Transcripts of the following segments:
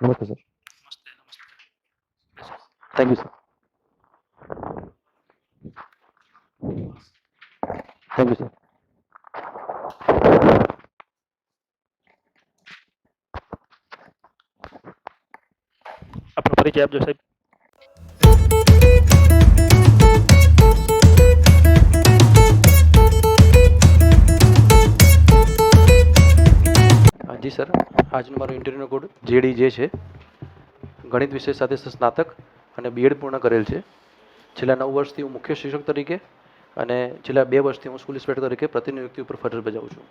नमस्ते सर। नमस्ते नमस्ते। Thank you sir. Thank you sir. આપણો પરિચય આપજો સાહેબ. જી સર, આજનો મારો ઇન્ટરવ્યૂનો કોડ JD છે. ગણિત વિષય સાથે સ્નાતક અને BEd પૂર્ણ કરેલ છે. છેલ્લા 9 વર્ષથી હું મુખ્ય શિક્ષક તરીકે અને છેલ્લા 2 વર્ષથી હું સ્કૂલ ઇન્સ્પેક્ટર તરીકે પ્રતિનિયુક્તિ ઉપર ફરજ બજાવું છું.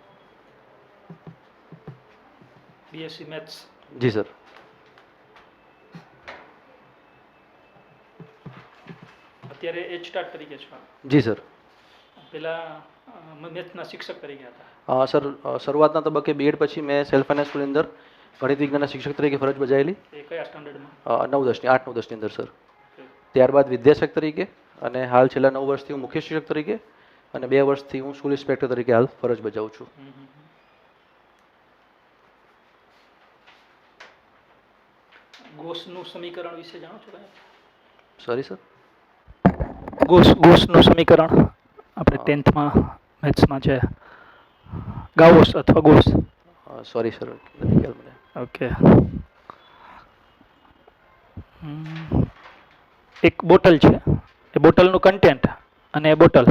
BSc maths. જી સર. અત્યારે એચ સ્ટાર્ટ તરીકે છો? જી સર. પહેલા મેથ્સના શિક્ષક તરીકે હતા? સર, શરૂઆતના તબક્કે BEd પછી મેં સેલ્ફ ફાઇનાન્સ સ્કૂલની અંદર ગણિત વિજ્ઞાનના શિક્ષક તરીકે ફરજ બજાવેલી. એ કયા સ્ટાન્ડર્ડમાં? 8 9 10ની અંદર સર. ત્યારબાદ વિદ્યાશિક્ષક તરીકે અને હાલ છેલ્લા 9 વર્ષથી હું મુખ્ય શિક્ષક તરીકે અને 2 વર્ષથી હું સ્કૂલ ઇન્સ્પેક્ટર તરીકે હાલ ફરજ બજાવું છું. ગોસનું સમીકરણ વિશે જાણો છો કાંઈ? Sorry sir? ગોસનું સમીકરણ આપણે 10થમાં મેથ્સમાં છે, ગાઉસ અથવા ગોસ. સોરી સર, નથી ખ્યાલ મને. ઓકે. એક બોટલ છે, એ બોટલનું કન્ટેન્ટ અને એ બોટલ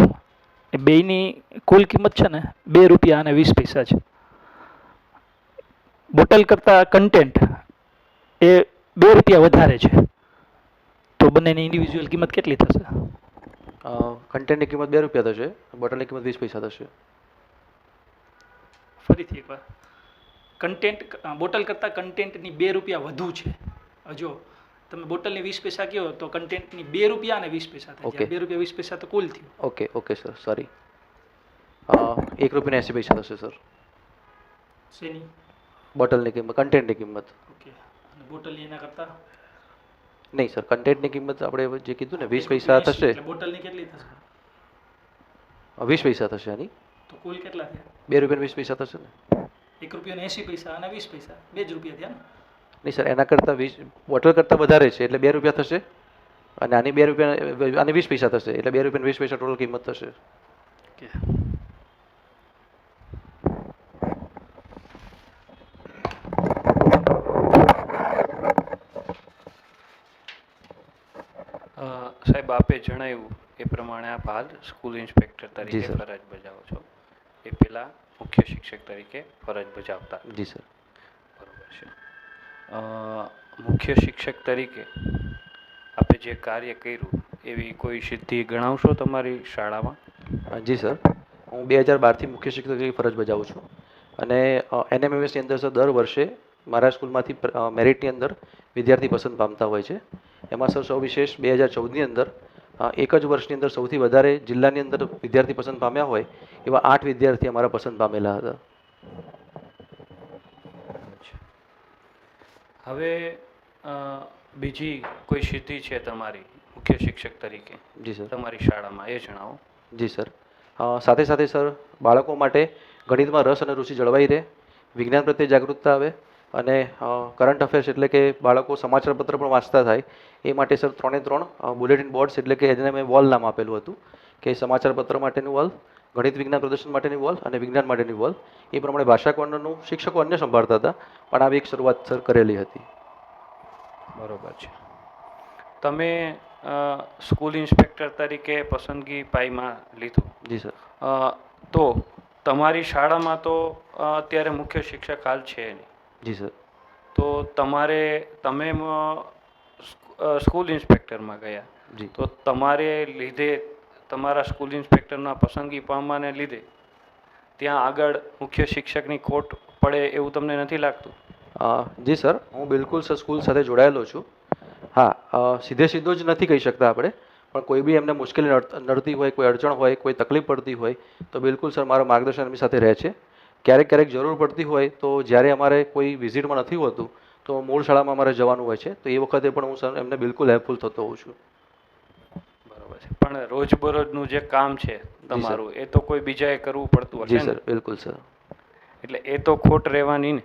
એ બેયની કુલ કિંમત છે ને ₹2.20 છે. બોટલ કરતાં કન્ટેન્ટ એ ₹2 વધારે છે, તો બંનેની ઇન્ડિવિજ્યુઅલ કિંમત કેટલી થશે? કન્ટેન્ટની કિંમત ₹2 થશે, બોટલની કિંમત 20 પૈસા થશે. ફરીથી એકવાર. કન્ટેન્ટ બોટલ કરતાં કન્ટેન્ટની ₹2 વધુ છે. જો તમે બોટલની 20 પૈસા કહો તો કન્ટેન્ટની ₹2.20 થાય. ઓકે. ₹2.20 તો કુલ થયું. Okay sir, sorry. ₹1.80 થશે સર. શેની? બોટલની કિંમત, કન્ટેન્ટની કિંમત. ઓકે. અને બોટલની એના કરતાં નહીં સર, કન્ટેન્ટની કિંમત આપણે જે કીધું ને 20 પૈસા થશે. એટલે બોટલની કેટલી થશે? 20 પૈસા થશે આની. તો કુલ કેટલા થયા? ₹2.20 થશે ને. ₹1.80 અને 20 પૈસા, બે જ રૂપિયા થયા ને? નહીં સર, એના કરતાં 20 બોટલ કરતાં વધારે છે એટલે ₹2 થશે અને આની ₹2 આની 20 પૈસા થશે એટલે ₹2.20 ટોટલ કિંમત થશે. ઓકે. સાહેબ, આપે જણાવ્યું એ પ્રમાણે આપ હાલ સ્કૂલ ઇન્સ્પેક્ટર તરીકે ફરજ બજાવો છો. એ પહેલાં મુખ્ય શિક્ષક તરીકે ફરજ બજાવતા? જી સર. બરોબર છે. મુખ્ય શિક્ષક તરીકે આપે જે કાર્ય કર્યું એવી કોઈ સિદ્ધિ ગણાવશો તમારી શાળામાં? જી સર, હું 2012થી મુખ્ય શિક્ષક તરીકે ફરજ બજાવું છું અને NMMSની અંદર સર દર વર્ષે મારા સ્કૂલમાંથી મેરિટની અંદર વિદ્યાર્થી પસંદ પામતા હોય છે. એમાં સર સૌવિશેષ 2014ની અંદર એક જ વર્ષની અંદર સૌથી વધારે જિલ્લાની અંદર વિદ્યાર્થી પસંદ પામ્યા હોય એવા 8 વિદ્યાર્થી અમારા પસંદ પામેલા હતા. હવે બીજી કોઈ સિદ્ધિ છે તમારી મુખ્ય શિક્ષક તરીકે? જી સર. તમારી શાળામાં એ જણાવો. જી સર. સાથે સાથે સર બાળકો માટે ગણિતમાં રસ અને રુચિ જળવાઈ રહે, વિજ્ઞાન પ્રત્યે જાગૃતતા આવે અને કરંટ અફેર્સ એટલે કે બાળકો સમાચાર પત્ર પણ વાંચતા થાય એ માટે સર 3 બુલેટિન બોર્ડ્સ એટલે કે એને મેં વોલ નામ આપેલું હતું કે સમાચાર પત્ર માટેનું વોલ, ગણિત વિજ્ઞાન પ્રદર્શન માટેની વોલ અને વિજ્ઞાન માટેની વોલ. એ પ્રમાણે ભાષા કોર્નરનું શિક્ષકો અન્ય સંભાળતા હતા પણ આવી એક શરૂઆત સર કરેલી હતી. બરોબર છે. તમે સ્કૂલ ઇન્સ્પેક્ટર તરીકે પસંદગી પાઈમાં લીધું? જી સર. તો તમારી શાળામાં તો અત્યારે મુખ્ય શિક્ષક હાલ છે નહીં? જી સર. તો તમે સ્કૂલ ઇન્સ્પેક્ટરમાં ગયા. જી. તો તમારે લીધે તમારા સ્કૂલ ઇન્સ્પેક્ટરના પસંદગી પામવાને લીધે ત્યાં આગળ મુખ્ય શિક્ષકની ખોટ પડે એવું તમને નથી લાગતું? જી સર, હું બિલકુલ સર સ્કૂલ સાથે જોડાયેલો છું. હા, સીધો જ નથી કહી શકતા આપણે, પણ કોઈ બી એમને મુશ્કેલી નડતી હોય, કોઈ અડચણ હોય, કોઈ તકલીફ પડતી હોય તો બિલકુલ સર મારો માર્ગદર્શન એમની સાથે રહે છે. ક્યારેક જરૂર પડતી હોય તો જ્યારે અમારે કોઈ વિઝિટમાં નથી હોતું તો મૂળ શાળામાં અમારે જવાનું હોય છે તો એ વખતે પણ હું સર એમને બિલકુલ હેલ્પફુલ થતો હોઉં છું. બરાબર છે. પણ રોજબરોજનું જે કામ છે તમારું એ તો કોઈ બીજાએ કરવું પડતું હશે? જી સર, બિલકુલ સર. એટલે એ તો ખોટ રહેવાની ને?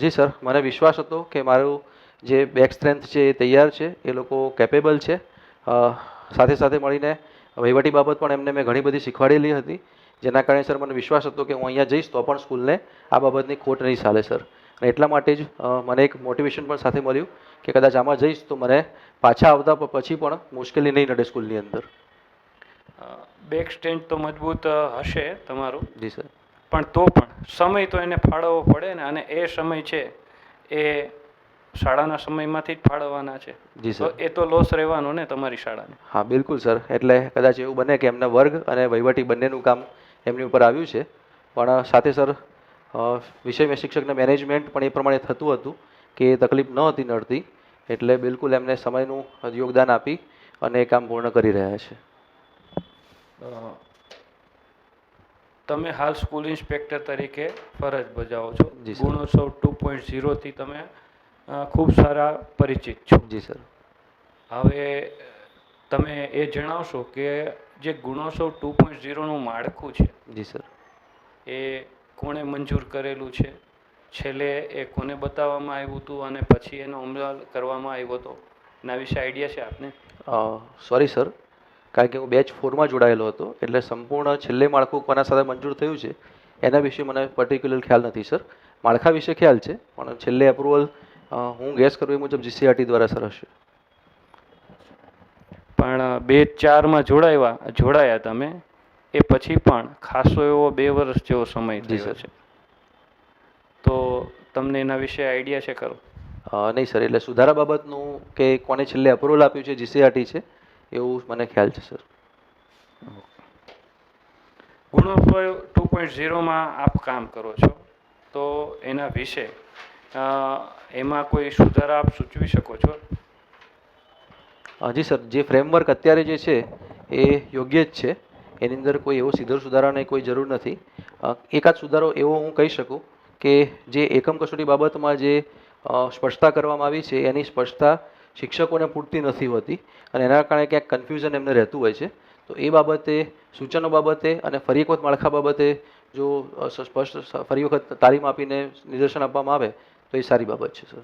જી સર, મને વિશ્વાસ હતો કે મારું જે બેક સ્ટ્રેન્થ છે એ તૈયાર છે, એ લોકો કેપેબલ છે. અ, સાથે સાથે મળીને વહીવટી બાબત પણ એમને મેં ઘણી બધી શીખવાડેલી હતી, જેના કારણે સર મને વિશ્વાસ હતો કે હું અહીંયા જઈશ તો પણ સ્કૂલને આ બાબતની ખોટ નહીં ચાલે સર. અને એટલા માટે જ મને એક મોટિવેશન પણ સાથે મળ્યું કે કદાચ આમાં જઈશ તો મને પાછા આવતા પછી પણ મુશ્કેલી નહીં નડે સ્કૂલની અંદર. બેક સ્ટેન્ડ તો મજબૂત હશે તમારું, જી સર. પણ તો પણ સમય તો એને ફાળવવો પડે ને, અને એ સમય છે એ શાળાના સમયમાંથી જ ફાળવવાના છે. જી તો સર. એ તો લોસ રહેવાનો ને તમારી શાળાને. હા બિલકુલ સર, એટલે કદાચ એવું બને કે એમના વર્ગ અને વહીવટી બંનેનું કામ એમની ઉપર આવ્યું છે, પણ સાથે સર વિષય શિક્ષકના મેનેજમેન્ટ પણ એ પ્રમાણે થતું હતું કે એ તકલીફ ન હતી નડતી, એટલે બિલકુલ એમને સમયનું યોગદાન આપી અને એ કામ પૂર્ણ કરી રહ્યા છે. તમે હાલ સ્કૂલ ઇન્સ્પેક્ટર તરીકે ફરજ બજાવો છો. જી સર. ગુણોત્સવ 2.0થી તમે ખૂબ સારા પરિચિત છો. જી સર. હવે તમે એ જણાવશો કે જે ગુણોત્સવ 2.0નું માળખું છે જી સર. એ કોણે મંજૂર કરેલું છે, છેલ્લે એ કોને બતાવવામાં આવ્યું હતું અને પછી એનો અમલ કરવામાં આવ્યો હતો, એના વિશે આઈડિયા છે આપને? સોરી સર, કારણ કે હું બેચ 4માં જોડાયેલો હતો, એટલે સંપૂર્ણ છેલ્લે માળખું કોના સાથે મંજૂર થયું છે એના વિશે મને પર્ટિક્યુલર ખ્યાલ નથી સર. માળખા વિશે ખ્યાલ છે, પણ છેલ્લે અપ્રુવલ હું ગેસ કરું એ મુજબ જીસીઆરટી દ્વારા સર હશે. પણ બેચ 4માં જોડાયા તમે, એ પછી પણ ખાસો એવો 2 વર્ષ જેવો સમય જી થયો સર. છે, તો તમને એના વિશે આઈડિયા છે ખરો? નહીં સર, એટલે સુધારા બાબતનું કે કોને છેલ્લે અપ્રુવલ આપ્યું છે જીસીઆરટી છે એવું મને ખ્યાલ છે સર. ગુણોત્સવ 2.0માં આપ કામ કરો છો, તો એના વિશે એમાં કોઈ સુધારા આપ સૂચવી શકો છો? જી સર, જે ફ્રેમવર્ક અત્યારે જે છે એ યોગ્ય જ છે, એની અંદર કોઈ એવો સીધો સુધારાની કોઈ જરૂર નથી. એકાદ સુધારો એવો હું કહી શકું કે જે એકમ કસોટી બાબતમાં જે સ્પષ્ટતા કરવામાં આવી છે એની સ્પષ્ટતા શિક્ષકોને પૂરતી નથી હોતી, અને એના કારણે ક્યાંક કન્ફ્યુઝન એમને રહેતું હોય છે. તો એ બાબતે, સૂચનો બાબતે અને ફરી એક વખત માળખા બાબતે જો સ્પષ્ટ ફરી વખત તાલીમ આપીને નિદર્શન આપવામાં આવે તો એ સારી બાબત છે સર.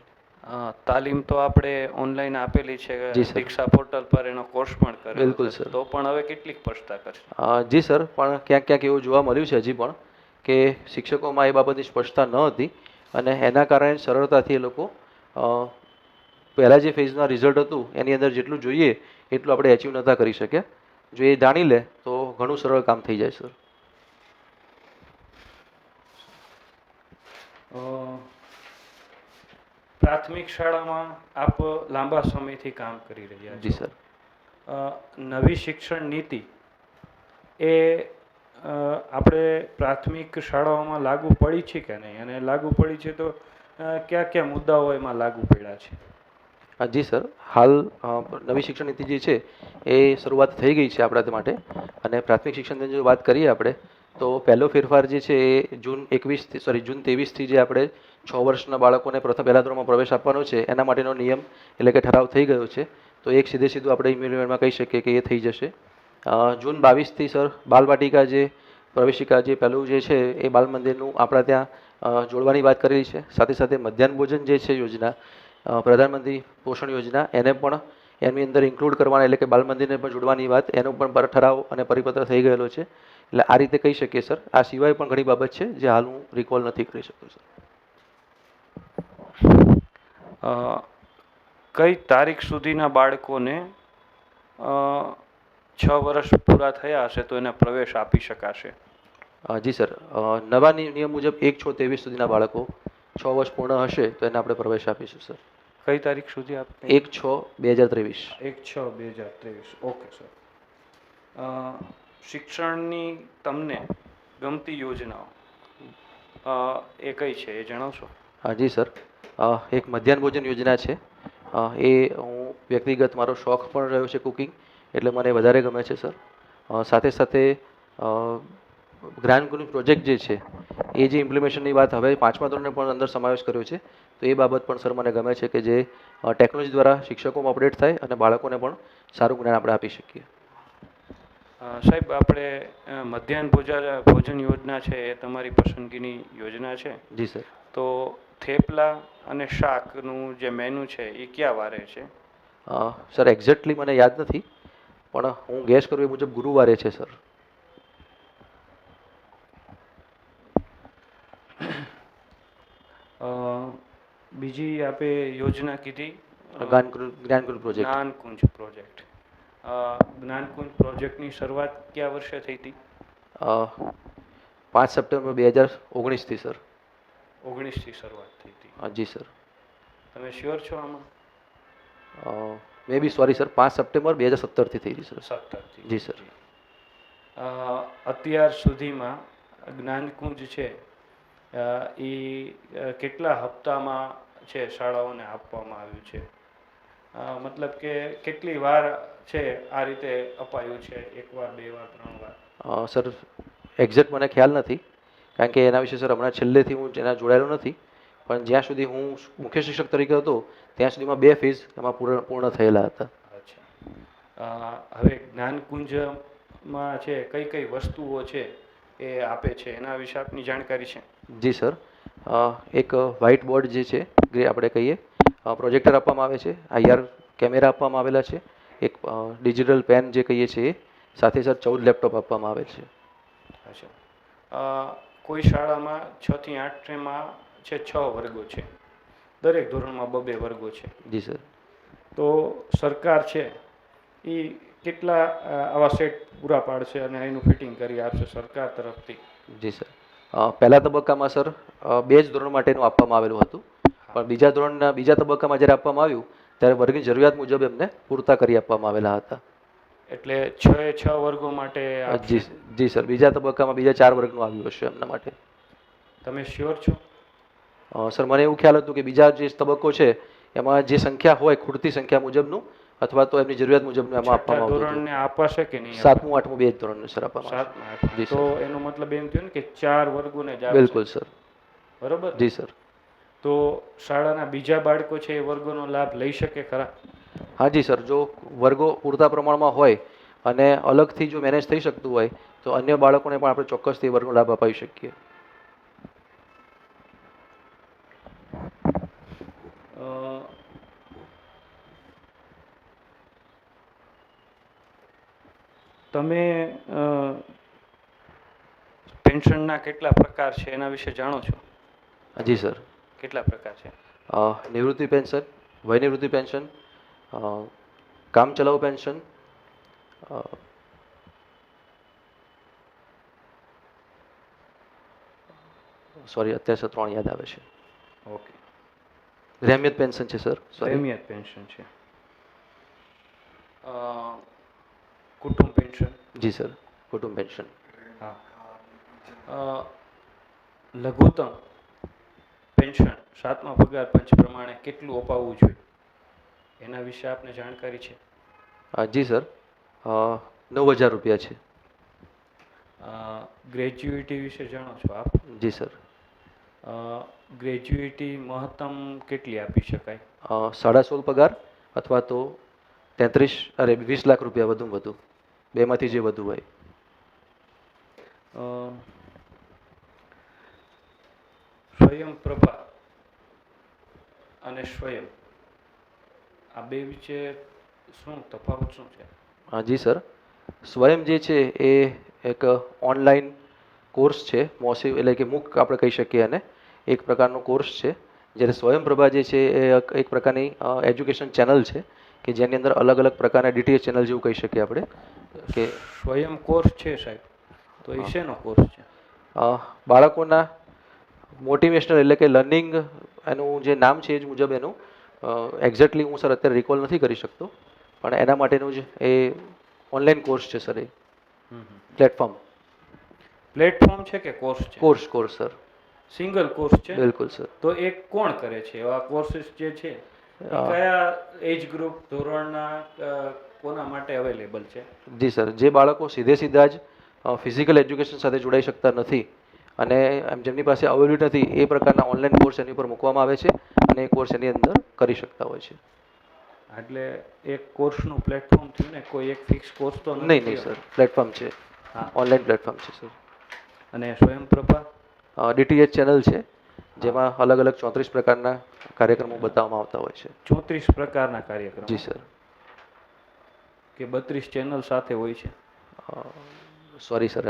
તાલીમ તો આપણે ઓનલાઈન આપેલી છે, જી સર. દીક્ષા પોર્ટલ પર એનો કોર્સ પણ કરેલો બિલકુલ છે, સર. તો પણ હવે કેટલીક સ્પષ્ટતા કરશે? જી સર, પણ ક્યાંક ક્યાંક એવું જોવા મળ્યું છે હજી પણ કે શિક્ષકોમાં એ બાબતની સ્પષ્ટતા ન હતી, અને એના કારણે સરળતાથી એ લોકો પહેલાં જે ફેઝના રિઝલ્ટ હતું એની અંદર જેટલું જોઈએ એટલું આપણે એચીવ નહોતા કરી શક્યા. જો એ જાણી લે તો ઘણું સરળ કામ થઈ જાય સર. પ્રાથમિક શાળામાં આપ લાંબા સમયથી કામ કરી રહ્યા છો. જી સર. નવી શિક્ષણ નીતિ એ આપણે પ્રાથમિક શાળાઓમાં લાગુ પડી છે કે નહીં, અને લાગુ પડી છે તો કયા કયા મુદ્દાઓ એમાં લાગુ પડ્યા છે? જી સર, હાલ નવી શિક્ષણ નીતિ જે છે એ શરૂઆત થઈ ગઈ છે આપણા માટે, અને પ્રાથમિક શિક્ષણની જો વાત કરીએ આપણે તો પહેલો ફેરફાર જે છે એ જૂન 23થી જે આપણે 6 વર્ષના બાળકોને પહેલા ધોરણમાં પ્રવેશ આપવાનો છે એના માટેનો નિયમ એટલે કે ઠરાવ થઈ ગયો છે. તો એક સીધું આપણે ઇમ્પ્લિમેન્ટમાં કહી શકીએ કે એ થઈ જશે. જૂન 22થી સર બાલવાટિકા જે પ્રવેશિકા જે પહેલું જે છે એ બાલ મંદિરનું આપણા ત્યાં જોડવાની વાત કરેલી છે. સાથે સાથે મધ્યાહન ભોજન જે છે યોજના, પ્રધાનમંત્રી પોષણ યોજના, એને પણ એની અંદર ઇન્ક્લુડ કરવાના એટલે કે બાલ મંદિરને પણ જોડવાની વાત, એનો પણ ઠરાવ અને પરિપત્ર થઈ ગયેલો છે. એટલે આ રીતે કહી શકીએ સર. આ સિવાય પણ ઘણી બાબત છે જે હાલ હું રિકોલ નથી કરી શકતો સર. કઈ તારીખ સુધીના બાળકોને 6 વર્ષ પૂરા થયા હશે તો એને પ્રવેશ આપી શકાશે? જી સર, નવા નિયમ મુજબ 1/6/23 સુધીના બાળકો 6 વર્ષ પૂર્ણ હશે તો એને આપણે પ્રવેશ આપીશું સર. કઈ તારીખ સુધી આપ? 1/6/2023. 1/6/2023. Okay sir. શિક્ષણની તમને ગમતી યોજનાઓ એ કઈ છે એ જણાવશો? જી સર, એક મધ્યાહન ભોજન યોજના છે. એ હું વ્યક્તિગત મારો શોખ પણ રહ્યો છે કુકિંગ, એટલે મને વધારે ગમે છે સર. સાથે સાથે જ્ઞાન ગુરુ પ્રોજેક્ટ જે છે એ જે ઇમ્પ્લિમેશનની વાત હવે 5મા ધોરણે પણ અંદર સમાવેશ કર્યો છે, તો એ બાબત પણ સર મને ગમે છે કે જે ટેકનોલોજી દ્વારા શિક્ષકોમાં અપડેટ થાય અને બાળકોને પણ સારું જ્ઞાન આપણે આપી શકીએ. સાહેબ, આપણે મધ્યાહન ભોજન યોજના છે એ તમારી પસંદગીની યોજના છે. જી સર. તો થેપલા અને શાકનું જે મેનુ છે એ કયા વારે છે? સર એક્ઝેક્ટલી મને યાદ નથી, પણ હું ગેસ કરું એ મુજબ ગુરુવારે છે સર. અ, બીજી આપે યોજના કીધી જ્ઞાનકુંજ પ્રોજેક્ટ. જ્ઞાનકુંજ પ્રોજેક્ટ. જ્ઞાનકુંજ પ્રોજેક્ટની શરૂઆત કયા વર્ષે થઈ હતી? 5 સપ્ટેમ્બર 2019થી સર. 19થી શરૂઆત થઈ હતી. જી સર. તમે શ્યોર છો આમાં? મે બી સોરી સર, 5 સપ્ટેમ્બર 2017થી થઈ હતી સર. 17થી. જી સર. અત્યાર સુધીમાં જ્ઞાનકુંજ છે એ કેટલા હપ્તામાં છે શાળાઓને આપવામાં આવ્યું છે? મતલબ કે કેટલી વાર છે આ રીતે અપાયું છે? 1 વાર, 2 વાર, 3 વાર? સર એક્ઝેક્ટ મને ખ્યાલ નથી, કારણ કે એના વિશે સર હમણાં છેલ્લેથી હું એના જોડાયેલો નથી, પણ જ્યાં સુધી હું મુખ્ય શિક્ષક તરીકે હતો ત્યાં સુધીમાં 2 ફેઝ એમાં પૂર્ણ થયેલા હતા. અચ્છા. હવે જ્ઞાનકુંજમાં છે કઈ કઈ વસ્તુઓ છે એ આપે છે એના વિશે આપની જાણકારી છે? જી સર. એક વ્હાઇટ બોર્ડ જે છે, આપણે કહીએ પ્રોજેક્ટર આપવામાં આવે છે, IR કેમેરા આપવામાં આવેલા છે, એક ડિજિટલ પેન જે કહીએ છીએ, સાથે સર 14 લેપટોપ આપવામાં આવે છે. અચ્છા. કોઈ શાળામાં 6 થી 8માં છે 6 વર્ગો છે, દરેક ધોરણમાં 2 વર્ગો છે. જી સર. તો સરકાર છે એ કેટલા આવા સેટ પૂરા પાડશે અને એનું ફિટિંગ કરી આપશે સરકાર તરફથી? જી સર. પહેલા તબક્કામાં સર 2 જ ધોરણ માટેનું આપવામાં આવેલું હતું, પણ બીજા તબક્કામાં જ્યારે આપવામાં આવ્યું ત્યારે વર્ગની જરૂરિયાત મુજબ એમને પૂરતા કરી આપવામાં આવેલા હતા. એટલે 6 વર્ગો માટે જી જી સર. બીજા તબક્કામાં બીજા 4 વર્ગનું આવ્યું હશે એમના માટે. તમે શ્યોર છો? સર મને એવું ખ્યાલ હતું કે બીજા જે તબક્કો છે એમાં જે સંખ્યા હોય ખૂટતી સંખ્યા મુજબનું અથવા તો એમની જરૂરિયાત મુજબનું એમાં આપવામાં આવતું હતું. ધોરણને અપાશે કે નહીં? 7મું 8મું 2 જ ધોરણને સર આપવામાં આવશે. 7 તો એનો મતલબ એમ થયો ને કે 4 વર્ગોને જ આપશે. બિલકુલ સર. બરોબર. જી સર. તો શાળાના બીજા બાળકો છે એ વર્ગોનો લાભ લઈ શકે ખરા? હા જી સર. જો વર્ગો પૂરતા પ્રમાણમાં હોય અને અલગથી જો મેનેજ થઈ શકતું હોય તો અન્ય બાળકોને પણ આપણે ચોક્કસથી વર્ગનો લાભ અપાવી શકીએ. તમે પેન્શનના કેટલા પ્રકાર છે એના વિશે જાણો છો? જી સર. કેટલા પ્રકાર છે? નિવૃત્તિ પેન્શન, વય નિવૃત્તિ પેન્શન, કામ ચલાઉ પેન્શન, સોરી અત્યારે સર 3 યાદ આવે છે. ઓકે. રહેમિયત પેન્શન છે સર. રહેમિયત પેન્શન છે. કુટુંબ પેન્શન? જી સર. કુટુંબ પેન્શન. હા. લઘુત્તમ પેન્શન 7મા પગાર પંચ પ્રમાણે કેટલું અપાવવું જોઈએ એના વિશે આપને જાણકારી છે? જી સર. 9,000 રૂપિયા છે. ગ્રેજ્યુએટી વિશે જાણો છો આપ? જી સર. ગ્રેજ્યુએટી મહત્તમ કેટલી આપી શકાય? 16.5 પગાર અથવા તો 20 લાખ રૂપિયા વધુમાં વધુ, બેમાંથી જે વધુ હોય. સ્વયંપ્રભા અને સ્વયં આ બે વચ્ચે શું તફાવત શું છે? જી સર. સ્વયં જે છે એ એક ઓનલાઈન કોર્સ છે, મોસિવ એટલે કે મૂક આપણે કહી શકીએ, અને એક પ્રકારનો કોર્સ છે. જ્યારે સ્વયંપ્રભા જે છે એ એક પ્રકારની એજ્યુકેશન ચેનલ છે કે જેની અંદર અલગ અલગ પ્રકારના DTH ચેનલ જેવું કહી શકીએ આપણે. કે સ્વયં કોર્સ છે સાહેબ, તો એ શેનો કોર્સ છે? બાળકોના મોટિવેશનલ એટલે કે લર્નિંગ, એનું જે નામ છે એ જ મુજબ એનું એક્ઝેક્ટલી હું સર અત્યારે રિકોલ નથી કરી શકતો, પણ એના માટેનું જ એ ઓનલાઈન કોર્સ છે સર. એ પ્લેટફોર્મ છે કે કોર્સ છે? Course sir. સિંગલ કોર્સ છે? બિલકુલ સર. તો એ કોણ કરે છે એવા કોર્સીસ જે છે? કયા એજ ગ્રુપ ધોરણના કોના માટે અવેલેબલ છે? જી સર. જે બાળકો સીધા જ ફિઝિકલ એજ્યુકેશન સાથે જોડાઈ શકતા નથી અને જેમની પાસે અવેલેબિલિટી નથી એ પ્રકારના ઓનલાઈન કોર્સ એની ઉપર મૂકવામાં આવે છે અને એ કોર્સ એની અંદર કરી શકતા હોય છે. એટલે એક કોર્સનું પ્લેટફોર્મ થયું ને, કોઈ એક ફિક્સ કોર્સ તો નહીં સર. પ્લેટફોર્મ છે, ઓનલાઈન પ્લેટફોર્મ છે સર. અને સ્વયંપ્રભા DTH ચેનલ છે જેમાં અલગ અલગ 34 પ્રકારના કાર્યક્રમો બતાવવામાં આવતા હોય છે. 34 પ્રકારના કાર્યક્રમ જી સર. કે 32 ચેનલ સાથે હોય છે. Sorry sir.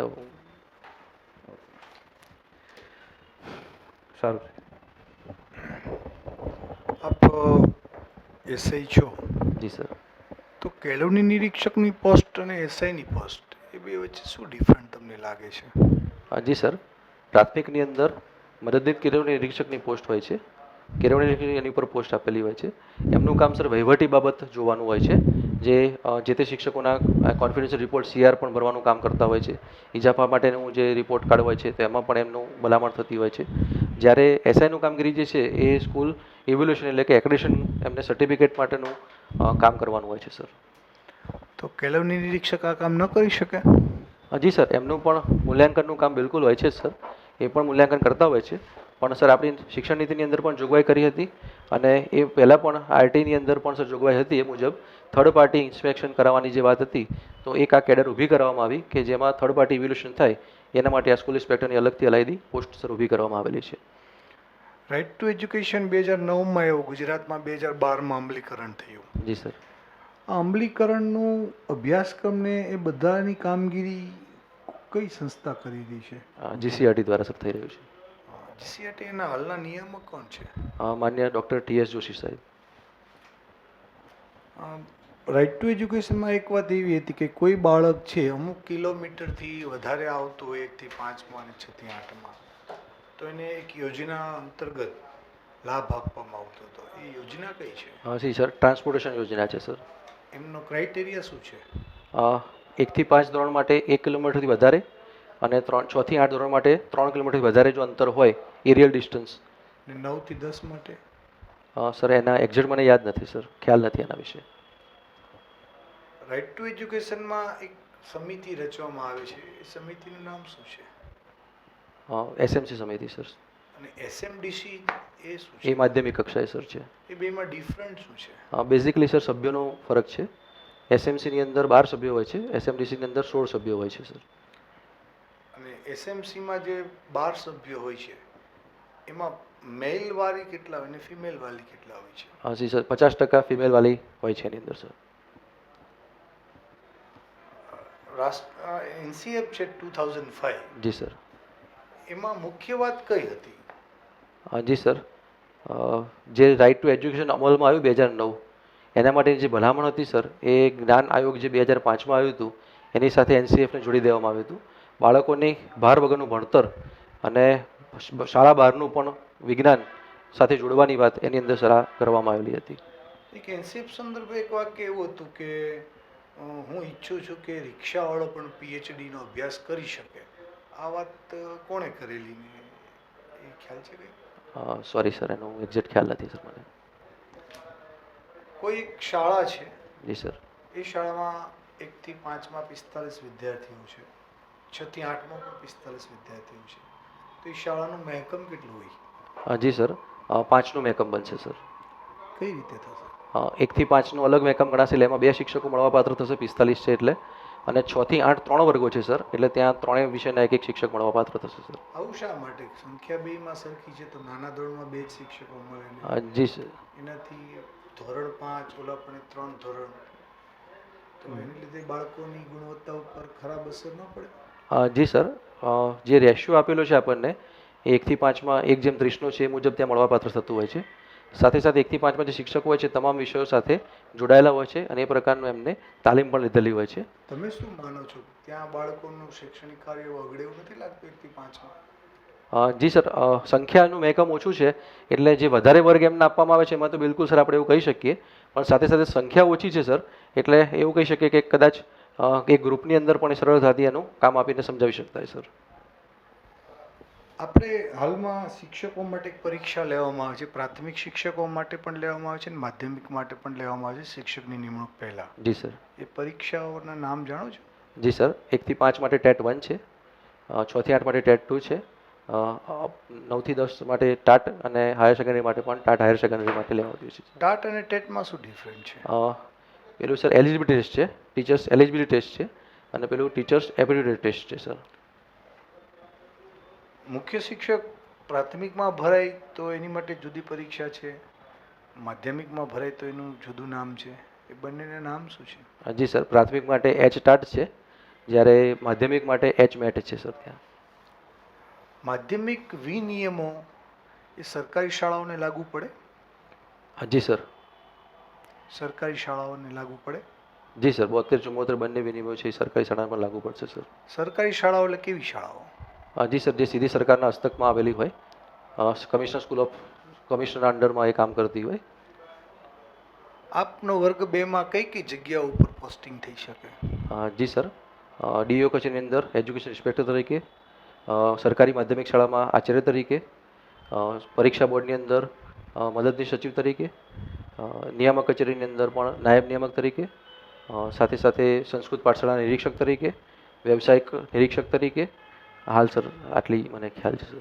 સારું. આપ એસઆઈ છો, જી સર. તો કેળવણી નિરીક્ષકની પોસ્ટ અને એસઆઈની પોસ્ટ એ બે વચ્ચે શું ડિફરન્ટ તમને લાગે છે? જી સર. પ્રાથમિકની અંદર મદદનીશ કેળવણી નિરીક્ષકની પોસ્ટ હોય છે. કેળવણી નિરીક્ષક એની ઉપર પોસ્ટ આપેલી હોય છે. એમનું કામ સર વહીવટી બાબત જોવાનું હોય છે, જે તે શિક્ષકોના કોન્ફિડન્શિયલ રિપોર્ટ CR પણ ભરવાનું કામ કરતા હોય છે. ઇજાફા માટેનું જે રિપોર્ટ કાર્ડ હોય છે તેમાં પણ એમનું ભલામણ થતી હોય છે. જ્યારે એસઆઈનું કામગીરી જે છે એ સ્કૂલ ઇવેલ્યુએશન એટલે કે એક્રેડિશન એમને સર્ટિફિકેટ માટેનું કામ કરવાનું હોય છે સર. તો કેળવણી નિરીક્ષક આ કામ ન કરી શકે? જી સર. એમનું પણ મૂલ્યાંકનનું કામ બિલકુલ હોય છે સર. એ પણ મૂલ્યાંકન કરતા હોય છે. પણ સર આપણી શિક્ષણ નીતિની અંદર પણ જોગવાઈ કરી હતી અને એ પહેલાં પણ આરટીની અંદર પણ સર જોગવાઈ હતી એ મુજબ થર્ડ પાર્ટી ઇન્સ્પેક્શન કરાવવાની જે વાત હતી, તો એક આ કેડર ઊભી કરવામાં આવી કે જેમાં થર્ડ પાર્ટી ઇવેલ્યુએશન થાય એના માટે આ સ્કૂલ ઇન્સ્પેક્ટરની અલગથી અલાયદી પોસ્ટ સર ઊભી કરવામાં આવેલી છે. રાઇટ ટુ એજ્યુકેશન 2009માં એવું ગુજરાતમાં 2012માં અમલીકરણ થયું. જી સર. આ અમલીકરણનું અભ્યાસક્રમને એ બધાની કામગીરી કઈ સંસ્થા કરી રહી છે? GCRT દ્વારા સર થઈ રહ્યું છે. GCRT એના હાલના નિયામક કોણ છે? માન્ય ડૉક્ટર TS જોશી સાહેબ. રાઇટ ટુ એજ્યુકેશનમાં એક વાત એવી હતી કે કોઈ બાળક છે અમુક કિલોમીટરથી વધારે આવતું હોય 1 થી 5માં અને 6 થી 8માં, તો એને એક યોજના અંતર્ગત લાભ આપવામાં આવતો હતો. એ યોજના કઈ છે? જી સર. ટ્રાન્સપોર્ટેશન યોજના છે સર. એમનો ક્રાઇટેરિયા શું છે? 1 થી 5 ધોરણ માટે 1 કિલોમીટરથી વધારે અને 6 થી 8 ધોરણ માટે 3 કિલોમીટરથી વધારે જો અંતર હોય એરિયલ ડિસ્ટન્સ. અને 9 થી 10 માટે? સર એના એક્ઝેક્ટ મને યાદ નથી સર, ખ્યાલ નથી એના વિશે. રાઇટ ટુ એજ્યુકેશનમાં એક સમિતિ રચવામાં આવે છે, એ સમિતિનું નામ શું છે? SMC સમિતિ સર. અને SMDC એ શું એ છે? માધ્યમિક કક્ષાએ સર છે. એ બેમાં ડિફરન્ટ શું છે? બેઝિકલી સર સભ્યોનો ફરક છે. SMCની અંદર 12 સભ્યો હોય છે, SMDCની અંદર 16 સભ્યો હોય છે સર. અને SMCમાં જે 12 સભ્યો હોય છે એમાં મેલ વાળી કેટલા હોય અને ફિમેલ વાળી કેટલા હોય છે? જી સર. 50% ફિમેલ વાળી હોય છે એની અંદર સર. NCF છે 2005, જી સર. એમાં મુખ્ય વાત કઈ હતી? જી સર. જે રાઇટ ટુ એજ્યુકેશન અમલમાં આવ્યું 2009, એના માટેની જે ભલામણ હતી સર એ જ્ઞાન આયોગ જે 2005માં આવ્યું હતું એની સાથે NCFને જોડી દેવામાં આવ્યું હતું. બાળકોની ભાર વગરનું ભણતર અને શાળા બહારનું પણ વિજ્ઞાન સાથે જોડવાની વાત એની અંદર સર કરવામાં આવેલી હતી. એક NCF સંદર્ભે એક વાક્ય એવું હતું કે હું ઈચ્છું છું કે રિક્ષાવાળો પણ PhD નો અભ્યાસ કરી શકે. આ વાત કોણે કરેલી ને એ ખ્યાલ છે કઈ? સોરી સર, એનો એક્ઝેક્ટ ખ્યાલ નથી સર મને. કોઈ એક શાળા છે, જી સર. એ શાળામાં 1 થી 5માં 45 વિદ્યાર્થીઓ છે, 6 થી 8માં પણ 45 વિદ્યાર્થીઓ છે, તો એ શાળાનું મહેકમ કેટલું હોય? જી સર. 5નું મહેકમ બનશે સર. કઈ રીતે થશે? 1 થી 5નું અલગ મહેકમ ગણાશે એટલે એમાં 2 શિક્ષકો મળવાપાત્ર થશે, 45 છે એટલે. અને 6 થી 8 3 વર્ગો છે સર, એટલે ત્યાં 3 વિષયના એક શિક્ષક મળવાપાત્ર થશે સર. આવું શા માટે? સંખ્યા 2માં સરખી છે તો નાના ધોરણમાં 2 જ શિક્ષકો મળે ને જી સર. એનાથી ધોરણ 5 ઓલા પણ 3 ધોરણ, તો એને લીધે બાળકોની ગુણવત્તા ઉપર ખરાબ અસર ન પડે? જી સર. જે રેશિયો આપેલો છે આપણને એ 1 થી 5માં 1:30નો છે, એ મુજબ ત્યાં મળવાપાત્ર થતું હોય છે. સાથે સાથે 1 થી 5માં જે શિક્ષકો હોય છે તમામ વિષયો સાથે જોડાયેલા હોય છે અને એ પ્રકારનું એમને તાલીમ પણ લીધેલી હોય છે. તમે શું માનો છો, ત્યાં બાળકોનું શૈક્ષણિક કાર્ય અગડે એવું નથી લાગતું 1 થી 5માં? જી સર. સંખ્યાનું મહેકમ ઓછું છે એટલે જે વધારે વર્ગ એમને આપવામાં આવે છે એમાં તો બિલકુલ સર આપણે એવું કહી શકીએ, પણ સાથે સાથે સંખ્યા ઓછી છે સર, એટલે એવું કહી શકીએ કે કદાચ એક ગ્રુપની અંદર પણ એ સરળતાથી એનું કામ આપીને સમજાવી શકતા હોય સર. આપણે હાલમાં શિક્ષકો માટે એક પરીક્ષા લેવામાં આવે છે, પ્રાથમિક શિક્ષકો માટે પણ લેવામાં આવે છે અને માધ્યમિક માટે પણ લેવામાં આવે છે શિક્ષકની નિમણૂક પહેલા. જી સર. એ પરીક્ષાઓના નામ જાણો છો? જી સર. 1 થી 5 માટે ટેટ 1 છે, 6 થી 8 માટે ટેટ 2 છે, 9 થી 10 માટે ટાટ અને હાયર સેકન્ડરી માટે પણ ટાટ હાયર સેકન્ડરી માટે લેવામાં આવ્યું છે. ટાટ અને ટેટમાં શું ડિફરન્ટ છે? પેલું સર એલિજિબિલિટી ટેસ્ટ છે, ટીચર્સ એલિજિબિલિટી ટેસ્ટ છે, અને પેલું ટીચર્સ એબિલિટી ટેસ્ટ છે સર. મુખ્ય શિક્ષક પ્રાથમિકમાં ભરાય તો એની માટે જુદી પરીક્ષા છે, માધ્યમિકમાં ભરાય તો એનું જુદું નામ છે, એ બંનેના નામ શું છે? જી સર, પ્રાથમિક માટે HTAT છે, જ્યારે માધ્યમિક માટે HMAT છે સર. ત્યાં માધ્યમિક વિનિયમો એ સરકારી શાળાઓને લાગુ પડે? જી સર. સરકારી શાળાઓને લાગુ પડે? જી સર, 72-74 બંને વિનિમયો છે એ સરકારી શાળા પર લાગુ પડશે સર. સરકારી શાળાઓ એટલે કેવી શાળાઓ? જી સર, જે સીધી સરકારના હસ્તકમાં આવેલી હોય, કમિશનર સ્કૂલ ઓફ કમિશનરના અંડરમાં એ કામ કરતી હોય. આપનો વર્ગ 2માં કઈ કઈ જગ્યાઓ ઉપર પોસ્ટિંગ થઈ શકે? જી સર, DO કચેરીની અંદર એજ્યુકેશન ઇન્સ્પેક્ટર તરીકે, સરકારી માધ્યમિક શાળામાં આચાર્ય તરીકે, પરીક્ષા બોર્ડની અંદર મદદનીશ સચિવ તરીકે, નિયામક કચેરીની અંદર પણ નાયબ નિયામક તરીકે, સાથે સાથે સંસ્કૃત પાઠશાળાના નિરીક્ષક તરીકે, વ્યવસાયિક નિરીક્ષક તરીકે. હાલ સર આટલી મને ખ્યાલ છે સર.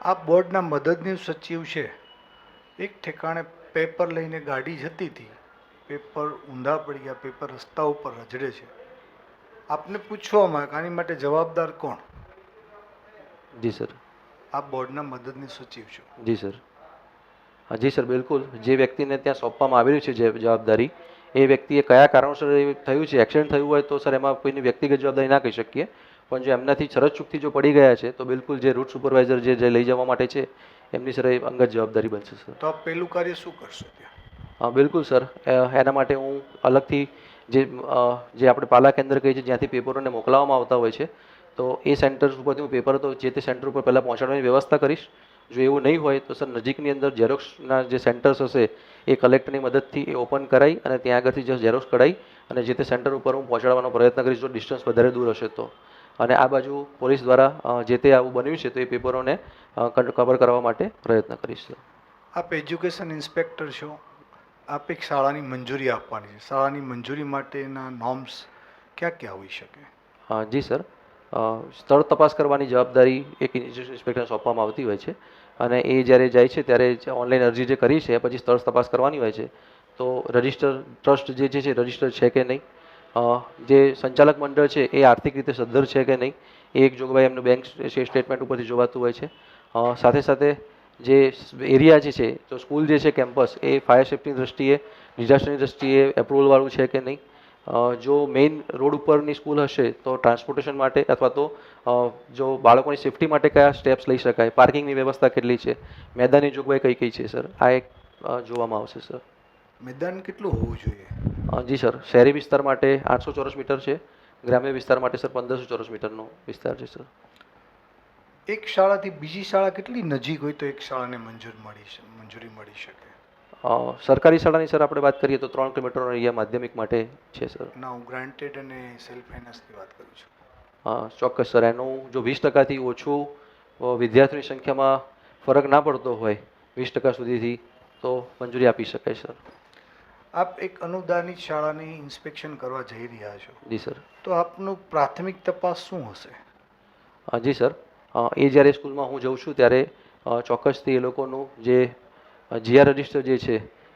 આ બોર્ડના મદદનીશ સચિવ છે, એક ઠેકાણે પેપર લઈને ગાડી જતી હતી, પેપર ઊંધા પડી ગયા, પેપર રસ્તા ઉપર રજડે છે, આપને પૂછવામાં આવે કે આની માટે જવાબદાર કોણ? જી સર. આપ બોર્ડના મદદનીશ સચિવ છો. જી સર. જી સર, બિલકુલ. જે વ્યક્તિને ત્યાં સોંપવામાં આવેલી છે જે જવાબદારી, એ વ્યક્તિએ કયા કારણોસર એ થયું છે, એક્સિડન્ટ થયું હોય તો સર એમાં કોઈની વ્યક્તિગત જવાબદારી ના કહી શકીએ, પણ જો એમનાથી શરત ચૂકથી જો પડી ગયા છે તો બિલકુલ જે રૂટ સુપરવાઇઝર જે લઈ જવા માટે છે એમની સર એ અંગત જવાબદારી બનશે સર. તો આપ પહેલું કાર્ય શું કરશો ત્યાં? બિલકુલ સર, એના માટે હું અલગથી જે આપણે પાલા કેન્દ્ર કહીએ છીએ જ્યાંથી પેપરોને મોકલાવવામાં આવતા હોય છે, તો એ સેન્ટર ઉપરથી હું પેપર તો જે તે સેન્ટર ઉપર પહેલાં પહોંચાડવાની વ્યવસ્થા કરીશ. જો એવું નહીં હોય તો સર નજીકની અંદર ઝેરોક્સના જે સેન્ટર્સ હશે એ કલેક્ટરની મદદથી એ ઓપન કરાવી અને ત્યાં આગળથી જે ઝેરોક્સ કઢાવી અને જે તે સેન્ટર ઉપર હું પહોંચાડવાનો પ્રયત્ન કરીશ જો ડિસ્ટન્સ વધારે દૂર હશે તો. અને આ બાજુ પોલીસ દ્વારા જે તે આવું બન્યું છે તો એ પેપરોને કવર કરવા માટે પ્રયત્ન કરીશ સર. આપ એજ્યુકેશન ઇન્સ્પેક્ટર છો, આપ એક શાળાની મંજૂરી આપવાની છે, શાળાની મંજૂરી માટેના નોર્મ્સ ક્યાં ક્યાં હોઈ શકે? જી સર, સ્થળ તપાસ કરવાની જવાબદારી એક એજ્યુકેશન ઇન્સ્પેક્ટરને સોંપવામાં આવતી હોય છે અને એ જ્યારે જાય છે ત્યારે ઓનલાઈન અરજી જે કરી છે પછી સ્થળ તપાસ કરવાની હોય છે તો રજિસ્ટર ટ્રસ્ટ જે છે રજિસ્ટર છે કે નહીં, જે સંચાલક મંડળ છે એ આર્થિક રીતે સદ્ધર છે કે નહીં, એ એક જોગવાઈ એમનું બેંક સ્ટેટમેન્ટ ઉપરથી જોવાતું હોય છે. સાથે સાથે જે એરિયા જે છે તો સ્કૂલ જે છે કેમ્પસ એ ફાયર સેફ્ટીની દૃષ્ટિએ, ડિઝાસ્ટરની દૃષ્ટિએ એપ્રુવલવાળું છે કે નહીં, જો મેઇન રોડ ઉપરની સ્કૂલ હશે તો ટ્રાન્સપોર્ટેશન માટે અથવા તો જો બાળકોની સેફટી માટે કયા સ્ટેપ્સ લઈ શકાય, પાર્કિંગની વ્યવસ્થા કેટલી છે, મેદાનની જોગવાઈ કઈ કઈ છે સર, આ એક જોવામાં આવશે સર. મેદાન કેટલું હોવું જોઈએ? જી સર, શહેરી વિસ્તાર માટે 800 ચોરસ મીટર છે, ગ્રામ્ય વિસ્તાર માટે સર 1500 ચોરસ મીટરનો વિસ્તાર છે સર. એક શાળાથી બીજી શાળા કેટલી નજીક હોય તો એક શાળાને મંજૂરી મળી શકે? સરકારી શાળાની સર આપણે વાત કરીએ તો 3 કિલોમીટરનો એરિયા માધ્યમિક માટે છે સર. ના, હું ગ્રાન્ટેડ અને સેલ્ફ ફાઇનાન્સની વાત કરું છું. ચોક્કસ સર, એનું જો 20%થી ઓછું વિદ્યાર્થીઓની સંખ્યામાં ફરક ના પડતો હોય 20% સુધીથી તો મંજૂરી આપી શકાય સર. આપ એક અનુદાનિત શાળાની ઇન્સ્પેક્શન કરવા જઈ રહ્યા છો, જી સર. તો આપનું પ્રાથમિક તપાસ શું હશે? જી સર, એ જ્યારે સ્કૂલમાં હું જઉં છું ત્યારે ચોક્કસથી એ લોકોનું જે GR રજિસ્ટર જે છે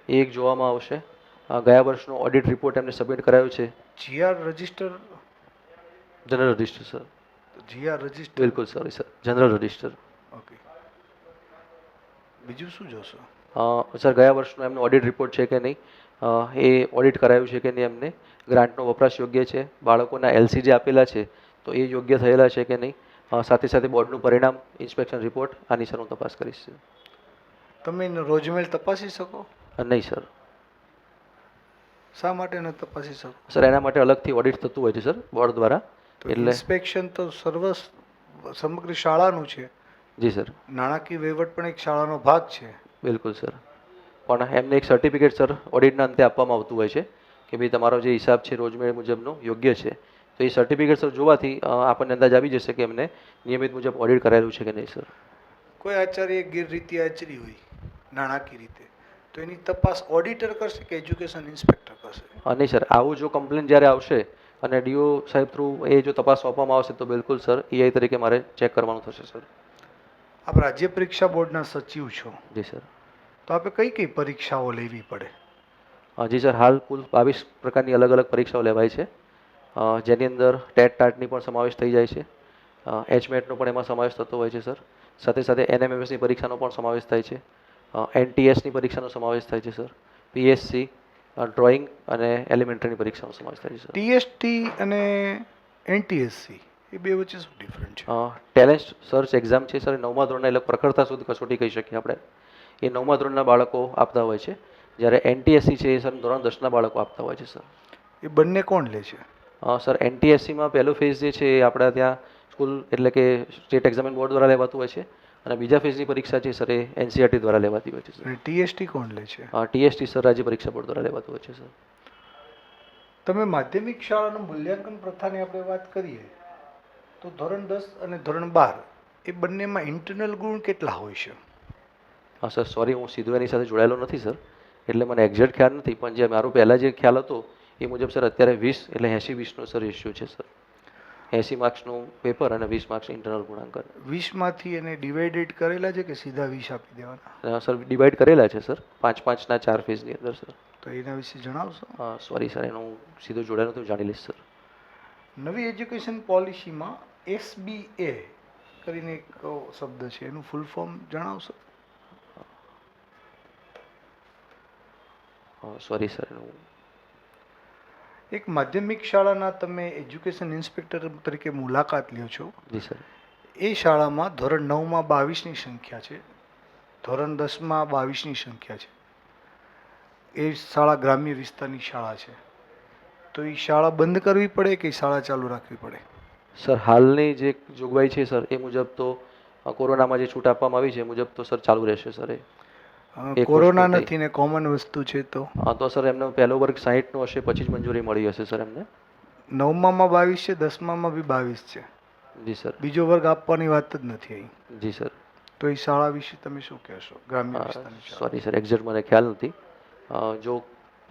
એ એક જોવામાં આવશે. ગયા વર્ષનો ઓડિટ રિપોર્ટ એમને સબમિટ કરાયો છે. GR register? General register sir. GR register? બિલકુલ sorry sir, general register. Okay, બીજું શું જોશો? સર, ગયા વર્ષનો એમનો ઓડિટ રિપોર્ટ છે કે નહીં, એ ઓડિટ કરાયું છે કે નહીં, એમને ગ્રાન્ટનો વપરાશ યોગ્ય છે, બાળકોના LC જે આપેલા છે તો એ યોગ્ય થયેલા છે કે નહીં, સાથે સાથે બોર્ડનું પરિણામ, ઇન્સ્પેક્શન રિપોર્ટ, આની સર હું તપાસ કરીશ. તમે એને રોજમેલ તપાસી શકો? નહીં સર. શા માટે ન તપાસી શકો? સર, એના માટે અલગથી ઓડિટ થતું હોય છે સર બોર્ડ દ્વારા. એટલે ઇન્સ્પેક્શન તો સમગ્ર શાળાનું છે. જી સર. નાણાકીય વહીવટ પણ એક શાળાનો ભાગ છે. બિલકુલ સર, પણ એમને એક સર્ટિફિકેટ સર ઓડિટના અંતે આપવામાં આવતું હોય છે કે ભાઈ તમારો જે હિસાબ છે રોજમેળ મુજબનો યોગ્ય છે, તો એ સર્ટિફિકેટ સર જોવાથી આપણને અંદાજ આવી જશે કે એમને નિયમિત મુજબ ઓડિટ કરાયેલું છે કે નહીં સર. કોઈ આચાર્ય ગેરરીતિ આચરી હોય નાણાકીય રીતે તો એની તપાસ ઓડિટર કરશે કે એજ્યુકેશન ઇન્સ્પેક્ટર કરશે? નહીં સર, આવું જો કમ્પ્લેન જ્યારે આવશે અને DO સાહેબ થ્રુ એ જો તપાસ સોંપવામાં આવશે તો બિલકુલ સર EI તરીકે મારે ચેક કરવાનું થશે સર. આપ રાજ્ય પરીક્ષા બોર્ડના સચિવ છો. જી સર. તો આપે કઈ કઈ પરીક્ષાઓ લેવી પડે? જી સર, હાલ કુલ 22 પ્રકારની અલગ અલગ પરીક્ષાઓ લેવાય છે, જેની અંદર ટેટ ટાટની પણ સમાવેશ થઈ જાય છે, HMATનો પણ એમાં સમાવેશ થતો હોય છે સર, સાથે સાથે એનએમએમએસની પરીક્ષાનો પણ સમાવેશ થાય છે, એનટીએસની પરીક્ષાનો સમાવેશ થાય છે સર, પીએસસી, ડ્રોઈંગ અને એલિમેન્ટરીની પરીક્ષાનો સમાવેશ થાય છે સર. ટીએસટી અને એનટીએસસી એ બે વચ્ચે શું ડિફરન્ટ છે? ટેલેન્ટ સર્ચ એક્ઝામ છે સર, 9મા ધોરણના એટલે પ્રખરતા સુધી કસોટી કહી શકીએ આપણે, એ 9મા ધોરણના બાળકો આપતા હોય છે, જ્યારે એનટીએસસી છે એ સર ધોરણ 10ના બાળકો આપતા હોય છે સર. એ બંને કોણ લે છે? સર એનટીએસસીમાં પહેલો ફેઝ જે છે એ આપણા ત્યાં સ્કૂલ એટલે કે સ્ટેટ એક્ઝામિન બોર્ડ દ્વારા લેવાતું હોય છે, અને બીજા ફેઝની પરીક્ષા છે સર એ એનસીઆરટી દ્વારા લેવાતી હોય છે સર. અને ટીએસટી કોણ લે છે? ટીએસટી સર રાજ્ય પરીક્ષા બોર્ડ દ્વારા લેવાતું હોય છે સર. તમે માધ્યમિક શાળાનું મૂલ્યાંકન પ્રથાની આપણે વાત કરીએ તો ધોરણ 10 અને ધોરણ 12 એ બંનેમાં ઇન્ટરનલ ગુણ કેટલા હોય છે? સર સોરી, હું સીધું એની સાથે જોડાયેલો નથી સર, એટલે મને એક્ઝેક્ટ ખ્યાલ નથી, પણ જે મારો પહેલાં જે ખ્યાલ હતો એ મુજબ સર અત્યારે 20 એટલે 80-20નો સર રેશિયો છે સર. 80 માર્ક્સનું પેપર અને 20 માર્ક્સ ઇન્ટરનલ ગુણાંકન. 20માંથી એને ડિવાઇડેડ કરેલા છે કે સીધા 20 આપી દેવાના? સર ડિવાઈડ કરેલા છે સર 5-5ના 4 ફેઝની અંદર સર. તો એના વિશે જણાવશો? સોરી સર, એનું સીધું જોડાયેલું નથી, હું જાણી લઈશ સર. નવી એજ્યુકેશન પોલિસીમાં SBA કરીને એક શબ્દ છે, એનું ફૂલ ફોર્મ જણાવશો? સોરી સર, એનું એક માધ્યમિક શાળાના તમે એજ્યુકેશન ઇન્સ્પેક્ટર તરીકે મુલાકાત લ્યો છો. જી સર. એ શાળામાં ધોરણ 9માં 22ની સંખ્યા છે, ધોરણ 10માં 22ની સંખ્યા છે. એ શાળા ગ્રામ્ય વિસ્તારની શાળા છે, તો એ શાળા બંધ કરવી પડે કે શાળા ચાલુ રાખવી પડે? સર હાલની જે જોગવાઈ છે સર એ મુજબ તો કોરોનામાં જે છૂટ આપવામાં આવી છે એ મુજબ તો સર ચાલુ રહેશે સર. કોરોના નથી ને કોમન વસ્તુ છે તો સર એમનો પહેલો વર્ગ 60નો હશે, પછી જ મંજૂરી મળી હશે સર એમને. 9માં 22 છે, 10માં બી 22 છે. જી સર. બીજો વર્ગ આપવાની વાત જ નથી અહીં. જી સર. તો એ શાળા વિશે તમે શું કહેશો, ગ્રામ્ય વિસ્તારની શાળા? સોરી સર, એક્ઝેક્ટ મને ખ્યાલ નથી. જો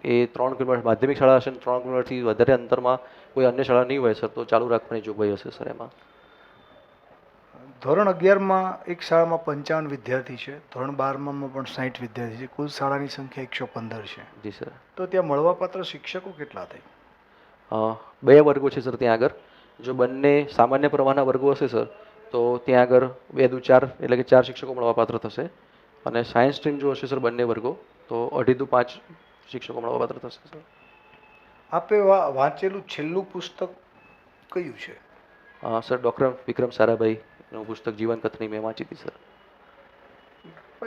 એ 3 કિલોમીટર માધ્યમિક શાળા હશે ને 3 કિલોમીટરથી વધારે અંતરમાં કોઈ અન્ય શાળા નહીં હોય સર તો ચાલુ રાખવાની જોગવાઈ હશે સર એમાં. ધોરણ 11માં એક શાળામાં 55 વિદ્યાર્થી છે, ધોરણ 12માં પણ 60 વિદ્યાર્થી છે, કુલ શાળાની સંખ્યા 115 છે. જી સર. તો ત્યાં મળવાપાત્ર શિક્ષકો કેટલા થાય? 2 વર્ગો છે સર ત્યાં આગળ. જો બંને સામાન્ય પ્રવાહના વર્ગો હશે સર તો ત્યાં આગળ 2 દુ 4 એટલે કે 4 શિક્ષકો મળવાપાત્ર થશે, અને સાયન્સ સ્ટ્રીમ જો હશે સર બંને વર્ગો તો 2.5 દુ 5 શિક્ષકો મળવાપાત્ર થશે સર. આપે વાંચેલું છેલ્લું પુસ્તક કયું છે? સર ડૉક્ટર વિક્રમ સારાભાઈ નું પુસ્તક જીવન કથની મેં વાંચી હતી સર.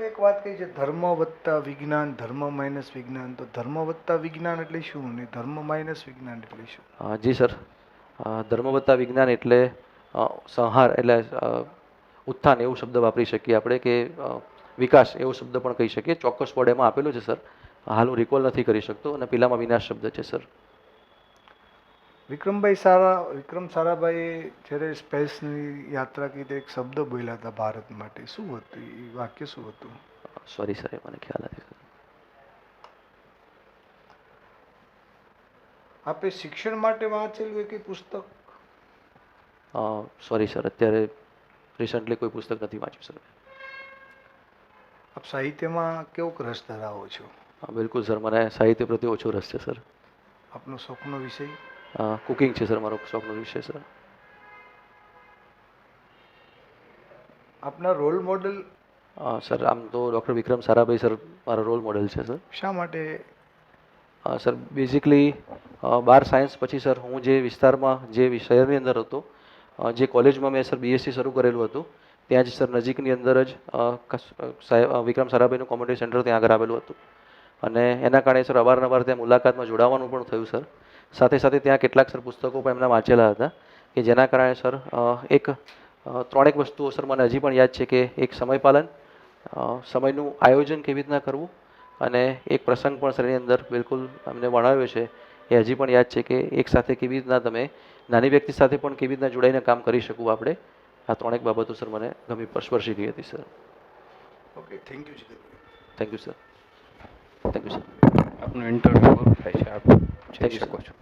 એક વાત કહી છે ધર્મ વત્તા વિજ્ઞાન, ધર્મ માઇનસ વિજ્ઞાન, તો ધર્મ વત્તા વિજ્ઞાન એટલે શું ને ધર્મ માઇનસ વિજ્ઞાન એટલે શું? જી સર, ધર્મ વત્તા વિજ્ઞાન એટલે સંહાર એટલે ઉત્થાન એવું શબ્દ વાપરી શકીએ આપણે, કે વિકાસ એવો શબ્દ પણ કહી શકીએ. ચોક્કસ વર્ડ એમાં આપેલો છે સર, હાલ હું રિકોલ નથી કરી શકતો, અને પેલામાં વિનાશ શબ્દ છે સર. વિક્રમ સારાભાઈએ જ્યારે સ્પેસની યાત્રા કીધી એક શબ્દ બોલ્યા હતા ભારત માટે, શું હતું એ વાક્ય, શું હતું? સોરી સર, એ મને ખ્યાલ નથી સર. આપે શિક્ષણ માટે વાંચેલું એક પુસ્તક? સોરી સર, અત્યારે રિસન્ટલી કોઈ પુસ્તક નથી વાંચ્યું સર. આપ સાહિત્યમાં કેવો રસ ધરાવો છો? બિલકુલ સર, મને સાહિત્ય પ્રત્યે ઓછો રસ છે સર. આપનો શોખનો વિષય? કુકિંગ છે સર મારો શોખનો વિષય સર. આપના રોલ મોડલ? સર આમ તો ડૉક્ટર વિક્રમ સારાભાઈ સર મારો રોલ મોડેલ છે સર. શા માટે? સર બેઝિકલી 12 સાયન્સ પછી સર હું જે વિસ્તારમાં જે શહેરની અંદર હતો, જે કોલેજમાં મેં સર બીએસસી શરૂ કરેલું હતું, ત્યાં જ સર નજીકની અંદર જ વિક્રમ સારાભાઈનું કોમ્યુનિટી સેન્ટર ત્યાં આગળ આવેલું હતું, અને એના કારણે સર અવારનવાર ત્યાં મુલાકાતમાં જોડાવાનું પણ થયું સર. સાથે સાથે ત્યાં કેટલાક સર પુસ્તકો પણ એમના વાંચેલા હતા, કે જેના કારણે સર એક 3 વસ્તુઓ સર મને હજી પણ યાદ છે, કે એક સમયપાલન, સમયનું આયોજન કેવી રીતના કરવું, અને એક પ્રસંગ પણ સર એની અંદર બિલકુલ અમને ભણાવ્યો છે એ હજી પણ યાદ છે, કે એક સાથે કેવી રીતના તમે નાની વ્યક્તિ સાથે પણ કેવી રીતના જોડાઈને કામ કરી શકવું આપણે. આ 3 બાબતો સર મને ગમી સ્પર્શી ગઈ હતી sir. Okay, thank you. Thank you sir. Thank you sir. આપનો ઇન્ટરવ્યુ પૂરો થાય છે, આપ જઈ શકો છો.